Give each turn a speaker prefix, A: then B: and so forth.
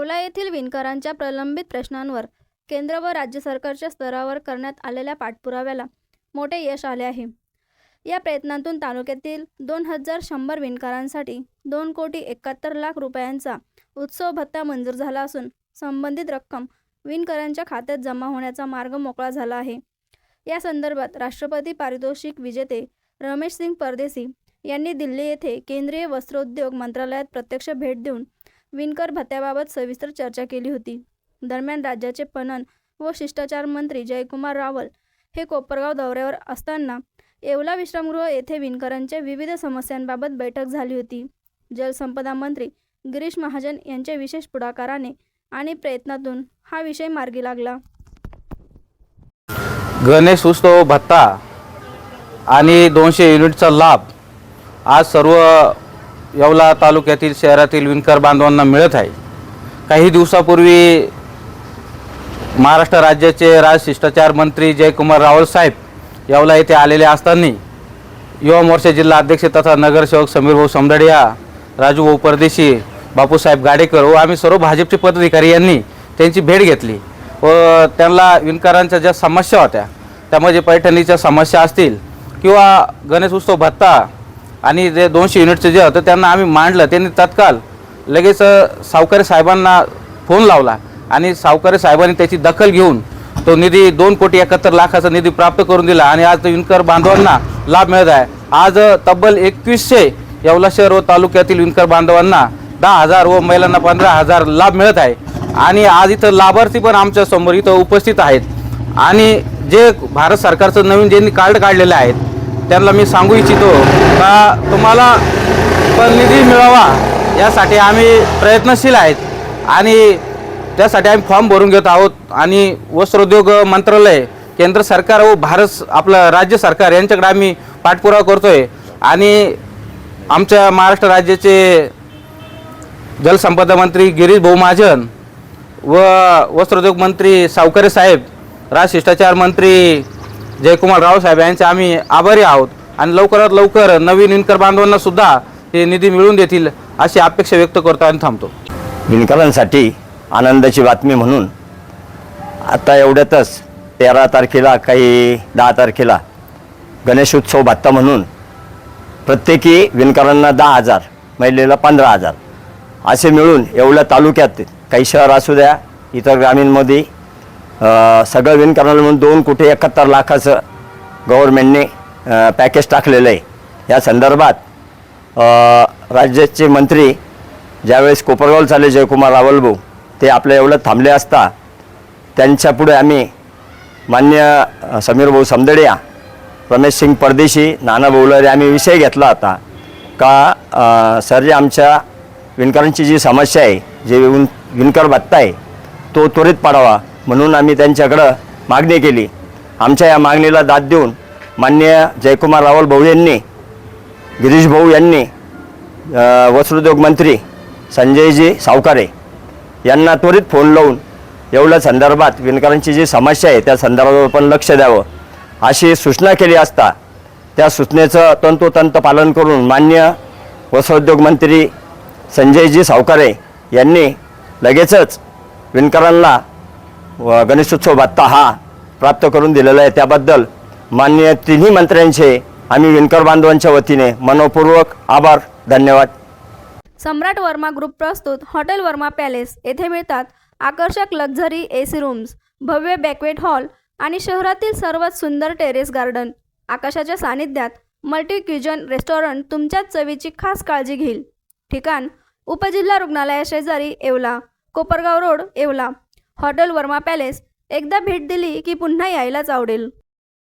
A: येवला येथील विणकरांच्या प्रलंबित प्रश्नांवर केंद्र व राज्य सरकारच्या स्तरावर करण्यात आलेल्या पाठपुराव्याला मोठे यश आले आहे। या प्रयत्नांतून तालुक्यातील 2100 विणकरांसाठी 2,71,00,000 रुपयांचा उत्सव भत्ता मंजूर झाला असून संबंधित रक्कम विणकरांच्या खात्यात जमा होण्याचा मार्ग मोकळा झाला आहे। या संदर्भात राष्ट्रपती पारितोषिक विजेते रमेश सिंग परदेसी यांनी दिल्ली येथे केंद्रीय वस्त्रोद्योग मंत्रालयात प्रत्यक्ष भेट देऊन विणकर भत्त्याबाबत सविस्तर चर्चा केली होती। दरम्यान राज्याचे पणन व शिष्टाचार मंत्री जयकुमार रावल हे कोपरगाव दौऱ्यावर असताना येवला विश्रामगृह येथे विणकरांच्या विविध समस्यांबाबत बैठक झाली होती। जलसंपदा मंत्री गिरीश महाजन यांच्या विशेष पुढाकाराने आणि प्रयत्नातून हा विषय मार्गी लागला।
B: गणेश उत्सव भत्ता आणि 200 युनिटचा लाभ आज सर्व येवला तालुक्यातील शहरातील विणकर बांधवांना मिळत आहे। काही दिवसापूर्वी महाराष्ट्र राज्याचे शिष्टाचार मंत्री जयकुमार रावल साहेब येवला येथे आलेले असताना युवा मोर्चा जिल्हा अध्यक्ष तथा नगरसेवक समीर भाऊ समदडिया, राजू भाऊ परदेशी, बापूसाहेब गाडेकर व आम्ही सर्व भाजपचे पदाधिकारी यांनी त्यांची भेट घेतली व त्यांना विणकरांच्या ज्या समस्या होत्या त्यामध्ये पैठणीच्या समस्या असतील किंवा गणेश उत्सव भत्ता आणि जे 200 युनिटचे जे होतं त्यांना आम्ही मांडलं। त्यांनी तत्काळ लगेच सावकारी साहेबांना फोन लावला आणि सावकारी साहेबांनी त्याची दखल घेऊन तो निधी 2,71,00,000चा निधी प्राप्त करून दिला आणि आज विणकर बांधवांना लाभ मिळत आहे। आज तब्बल 2100 येवला शहर व तालुक्यातील विणकर बांधवांना 10,000 व महिलांना 15,000 लाभ मिळत आहे आणि आज इथं लाभार्थी पण आमच्या समोर इथं उपस्थित आहेत आणि जे भारत सरकारचं नवीन ज्यांनी कार्ड काढलेले आहेत त्यांना मी सांगू इच्छितो का तुम्हाला पण निधी मिळावा यासाठी आम्ही प्रयत्नशील आहेत आणि त्यासाठी आम्ही फॉर्म भरून घेत आहोत आणि वस्त्रोद्योग मंत्रालय, केंद्र सरकार व आपलं राज्य सरकार यांच्याकडे आम्ही पाठपुरावा करतोय आणि आमच्या महाराष्ट्र राज्याचे जलसंपदा मंत्री गिरीश भाऊ महाजन व वस्त्रोद्योग मंत्री सावकारी साहेब, शिष्टाचार मंत्री जयकुमार राव साहेब यांचे आम्ही आभारी आहोत आणि लवकरात लवकर नवीन विणकर बांधवांना सुद्धा हे निधी मिळवून देतील अशी अपेक्षा व्यक्त करतो आणि थांबतो।
C: विणकरांसाठी आनंदाची बातमी म्हणून आता एवढ्यातच 13 तारखेला काही 10 तारखेला गणेश उत्सव भत्ता म्हणून प्रत्येकी विणकरांना 10,000, महिलेला 15,000 असे मिळून येवला तालुक्यात काही शहर असू द्या इतर ग्रामीणमध्ये सगळं विणकरांना म्हणून 2,71,00,000चं गव्हर्नमेंटने पॅकेज टाकलेलं आहे। या संदर्भात राज्याचे मंत्री ज्यावेळेस कोपरगावला चालले जयकुमार रावल भाऊ ते आपल्या येवला थांबले असता त्यांच्यापुढे आम्ही मान्य समीर भाऊ समदडिया, रमेश सिंग परदेशी, नाना बोलरे आम्ही विषय घेतला होता का सर जे आमच्या विणकरांची जी समस्या आहे जे विणकर भत्ता आहे तो त्वरित पाडावा म्हणून आम्ही त्यांच्याकडं मागणी केली। आमच्या या मागणीला दाद देऊन मान्य जयकुमार रावल भाऊ यांनी, गिरीश भाऊ यांनी वस्त्रोद्योग मंत्री संजयजी सावकारे यांना त्वरित फोन लावून येवला संदर्भात विणकरांची जी समस्या आहे त्या संदर्भावर पण लक्ष द्यावं अशी सूचना केली असता त्या सूचनेचं तंतोतंत पालन करून मान्य वस्त्रोद्योग मंत्री संजयजी सावकारे यांनी लगेचच विणकरांना गणेशोत्सव भत्ता हा प्राप्त करून दिलेला आहे। त्याबद्दल मान्य तिन्ही मंत्र्यांचे आम्ही विणकर बांधवांच्या वतीने मनपूर्वक आभार, धन्यवाद।
A: सम्राट वर्मा ग्रुप प्रस्तुत हॉटेल वर्मा पॅलेस येथे मिळतात आकर्षक लक्झरी एसी रूम्स, भव्य बॅक्वेट हॉल आणि शहरातील सर्वात सुंदर टेरेस गार्डन। आकाशाच्या सानिध्यात मल्टी क्युजन रेस्टॉरंट तुमच्याच चवीची खास काळजी घेईल। ठिकाण उपजिल्हा रुग्णालयाशेजारी Yeola, Kopargaon road Yeola. Hotel Verma palace एकदा भेट दिली की पुन्हा यायलाच आवडेल।